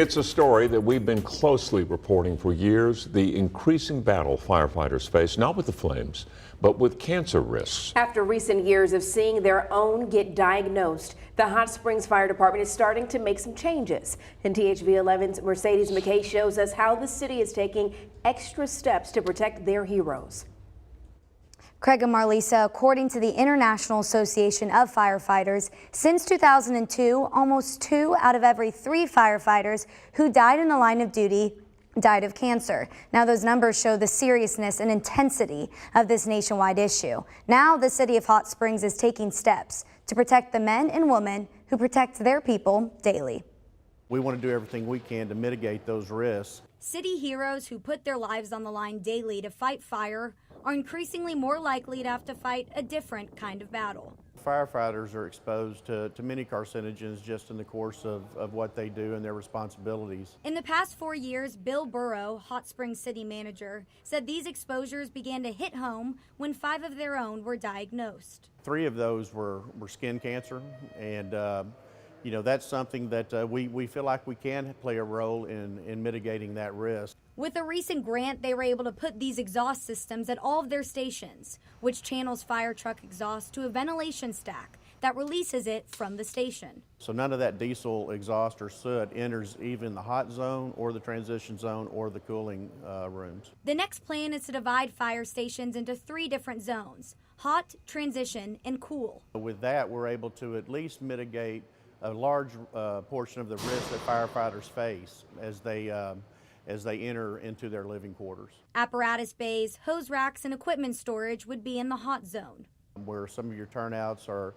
It's a story that we've been closely reporting for years, the increasing battle firefighters face, not with the flames, but with cancer risks. After recent years of seeing their own get diagnosed, the Hot Springs Fire Department is starting to make some changes. And THV11's Mercedes McKay shows us how the city is taking extra steps to protect their heroes. Craig and Marlisa, according to the International Association of Firefighters, since 2002, almost 2 out of every 3 firefighters who died in the line of duty died of cancer. Now, those numbers show the seriousness and intensity of this nationwide issue. Now, the city of Hot Springs is taking steps to protect the men and women who protect their people daily. We want to do everything we can to mitigate those risks. City heroes who put their lives on the line daily to fight fire are increasingly more likely to have to fight a different kind of battle. Firefighters are exposed to many carcinogens just in the course of what they do and their responsibilities. In the past 4 years, Bill Burrow, Hot Springs city manager, said these exposures began to hit home when 5 of their own were diagnosed. 3 of those were skin cancer, and you know, that's something that we feel like we can play a role in mitigating that risk. With a recent grant, they were able to put these exhaust systems at all of their stations, which channels fire truck exhaust to a ventilation stack that releases it from the station. So none of that diesel exhaust or soot enters even the hot zone or the transition zone or the cooling rooms. The next plan is to divide fire stations into 3 different zones: hot, transition, and cool. With that, we're able to at least mitigate a large portion of the risk that firefighters face as they enter into their living quarters. Apparatus bays, hose racks, and equipment storage would be in the hot zone, where some of your turnouts are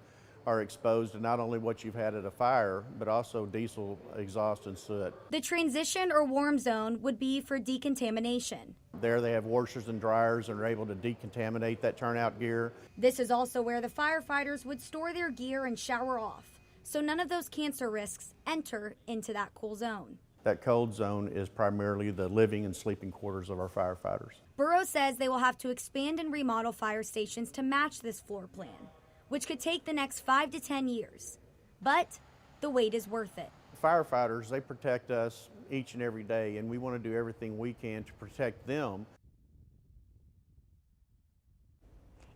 exposed to not only what you've had at a fire, but also diesel exhaust and soot. The transition or warm zone would be for decontamination. There they have washers and dryers and are able to decontaminate that turnout gear. This is also where the firefighters would store their gear and shower off, so none of those cancer risks enter into that cool zone. That cold zone is primarily the living and sleeping quarters of our firefighters. Burrow says they will have to expand and remodel fire stations to match this floor plan, which could take the next 5 to 10 years. But the wait is worth it. Firefighters, they protect us each and every day, and we want to do everything we can to protect them.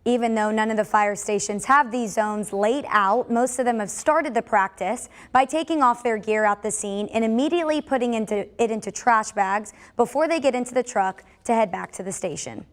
Even though none of the fire stations have these zones laid out, most of them have started the practice by taking off their gear at the scene and immediately putting it into trash bags before they get into the truck to head back to the station.